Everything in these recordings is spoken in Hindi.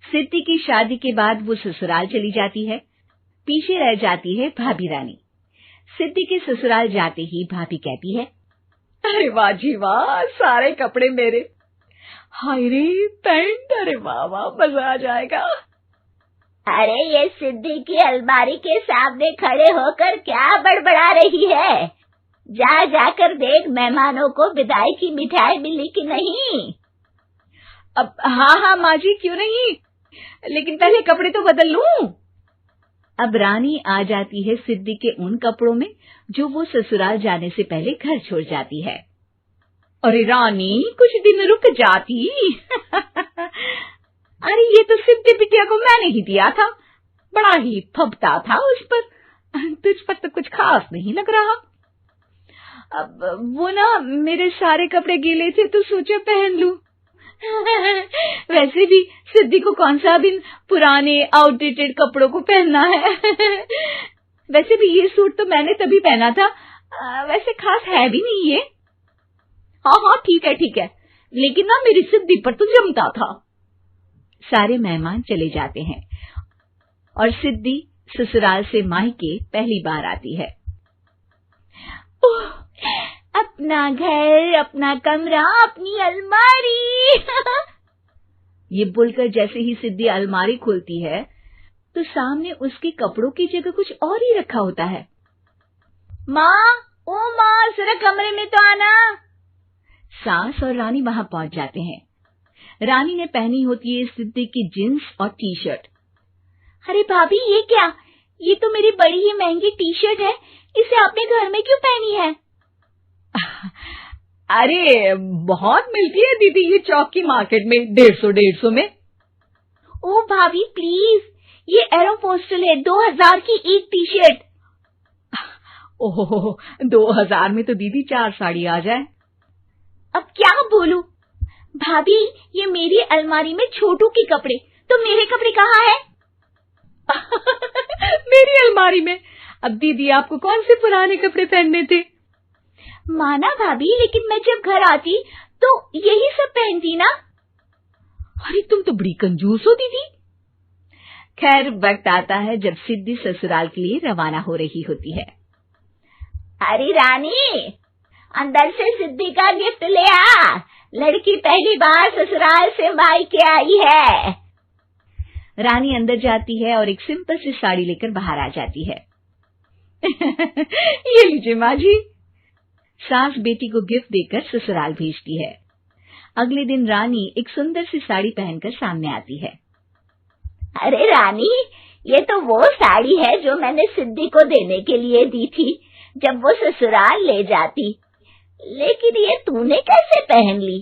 सिद्धि की शादी के बाद वो ससुराल चली जाती है। पीछे रह जाती है भाभी रानी। सिद्धि के ससुराल जाते ही भाभी कहती है, अरे वाह जी वाह, सारे कपड़े मेरे। हाय रे पैंट, अरे वाह वाह, मजा आ जाएगा। अरे ये सिद्धि की अलमारी के सामने खड़े होकर क्या बड़बड़ा रही है? जाकर देख मेहमानों को विदाई की मिठाई मिली कि नहीं। अब हाँ माँ जी, क्यों नहीं, लेकिन पहले कपड़े तो बदल लूं। अब रानी आ जाती है सिद्धि के उन कपड़ों में जो वो ससुराल जाने से पहले घर छोड़ जाती है। अरे रानी, कुछ दिन रुक जाती। अरे ये तो सिद्धि बिटिया को मैंने ही दिया था, बड़ा ही फबता था उस पर, तुझ पर तो कुछ खास नहीं लग रहा। अब वो ना मेरे सारे कपड़े गीले थे तो सोचा पहन लूं। वैसे भी सिद्धि को कौन सा भी पुराने आउटडेटेड कपड़ों को पहनना है। वैसे भी ये सूट तो मैंने तभी पहना था, वैसे खास है भी नहीं ये। हाँ ठीक है, लेकिन ना मेरी सिद्धि पर तो जमता था। सारे मेहमान चले जाते हैं और सिद्धि ससुराल से मायके पहली बार आती है। अपना घर, अपना कमरा, अपनी अलमारी। ये बोलकर जैसे ही सिद्धि अलमारी खोलती है तो सामने उसके कपड़ों की जगह कुछ और ही रखा होता है। माँ, जरा कमरे में तो आना। सास और रानी वहां पहुंच जाते हैं। रानी ने पहनी होती है सिद्धि की जींस और टी शर्ट। अरे भाभी, ये क्या? ये तो मेरी बड़ी ही महंगी टी शर्ट है, इसे आपने घर में क्यों पहनी है? अरे बहुत मिलती है दीदी ये चौक की मार्केट में, 150 में। ओ भाभी प्लीज, ये एरोपोस्टल है, 2000 की एक टी शर्ट। ओहो, 2000 में तो दीदी 4 साड़ी आ जाए। अब क्या बोलूं? भाभी, ये मेरी अलमारी में छोटू के कपड़े, तो मेरे कपड़े कहाँ हैं? मेरी अलमारी में? अब दीदी आपको कौन से पुराने कपड़े पहनने थे? माना भाभी, लेकिन मैं जब घर आती तो यही सब पहनती ना। अरे तुम तो बड़ी कंजूस हो दीदी। खैर, वक्त आता है जब सिद्धि ससुराल के लिए रवाना हो रही होती है। अरे रानी, अंदर से सिद्धि का गिफ्ट ले आ, लड़की पहली बार ससुराल से मायके आई है। रानी अंदर जाती है और एक सिंपल सी साड़ी लेकर बाहर आ जाती है। ये लीजिए माँ जी। सास बेटी को गिफ्ट देकर ससुराल भेजती है। अगले दिन रानी एक सुंदर सी साड़ी पहनकर सामने आती है। अरे रानी, ये तो वो साड़ी है जो मैंने सिद्धि को देने के लिए दी थी जब वो ससुराल ले जाती, लेकिन ये तूने कैसे पहन ली?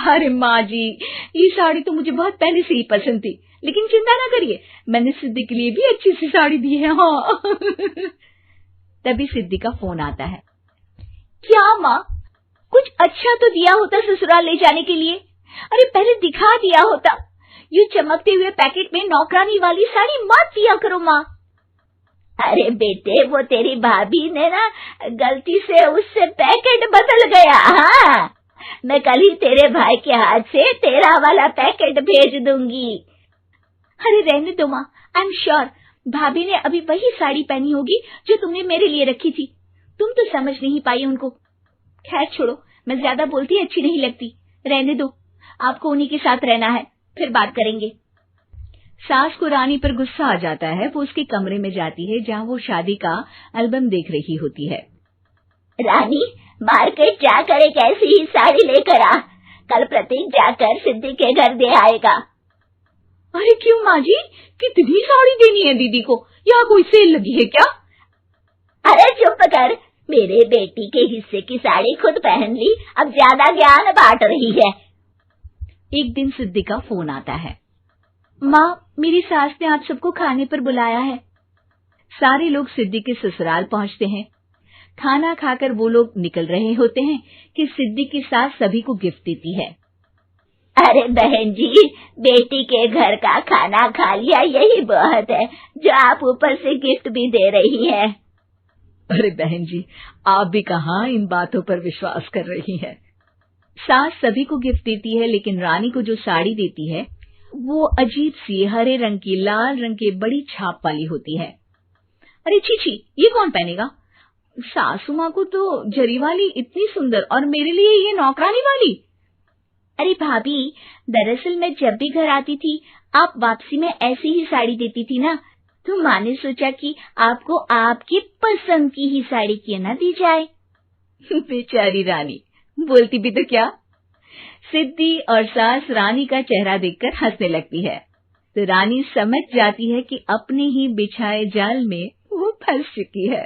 अरे माँ जी, ये साड़ी तो मुझे बहुत पहले से ही पसंद थी, लेकिन चिंता ना करिए, मैंने सिद्धि के लिए भी अच्छी सी साड़ी दी है। हाँ। तभी सिद्धि का फोन आता है। क्या माँ, कुछ अच्छा तो दिया होता ससुराल ले जाने के लिए। अरे पहले दिखा दिया होता। ये चमकते हुए पैकेट में नौकरानी वाली साड़ी मत दिया करो माँ। अरे बेटे, वो तेरी भाभी ने ना गलती से उससे पैकेट बदल गया। हाँ, मैं कल ही तेरे भाई के हाथ से तेरा वाला पैकेट भेज दूंगी। अरे रहने दो माँ, आई एम श्योर भाभी ने अभी वही साड़ी पहनी होगी जो तुमने मेरे लिए रखी थी। तुम तो समझ नहीं पाई उनको। खैर छोड़ो, मैं ज्यादा बोलती अच्छी नहीं लगती, रहने दो, आपको उन्हीं के साथ रहना है, फिर बात करेंगे। सास को रानी पर गुस्सा आ जाता है। वो उसके कमरे में जाती है जहाँ वो शादी का एल्बम देख रही होती है। रानी, मार्केट जाकर एक ऐसी ही साड़ी लेकर आ, कल प्रतीक जाकर सिद्धि के घर दे आएगा। अरे क्यों माँ जी, कितनी साड़ी देनी है दीदी को? यहाँ कोई सेल लगी है क्या? अरे चुप कर, मेरे बेटी के हिस्से की साड़ी खुद पहन ली, अब ज्यादा ज्ञान बांट रही है। एक दिन सिद्धि का फोन आता है। माँ, मेरी सास ने आप सबको खाने पर बुलाया है। सारे लोग सिद्धि के ससुराल पहुंचते हैं। खाना खाकर वो लोग निकल रहे होते हैं कि सिद्धि की सास सभी को गिफ्ट देती है। अरे बहन जी, बेटी के घर का खाना खा लिया, यही बहुत है जो आप ऊपर से गिफ्ट भी दे रही है। अरे बहन जी, आप भी कहाँ इन बातों पर विश्वास कर रही हैं। सास सभी को गिफ्ट देती है, लेकिन रानी को जो साड़ी देती है वो अजीब सी हरे रंग की लाल रंग के बड़ी छाप वाली होती है। अरे छी, ये कौन पहनेगा? सासू माँ को तो जरी वाली इतनी सुंदर, और मेरे लिए ये नौकरानी वाली। अरे भाभी, दरअसल मैं जब भी घर आती थी आप वापसी में ऐसी ही साड़ी देती थी ना, तो माँ ने सोचा कि आपको आपकी पसंद की ही साड़ी क्यों ना दी जाए। बेचारी रानी, बोलती भी तो क्या। सिद्धि और सास रानी का चेहरा देखकर हंसने लगती है, तो रानी समझ जाती है कि अपने ही बिछाए जाल में वो फंस चुकी है।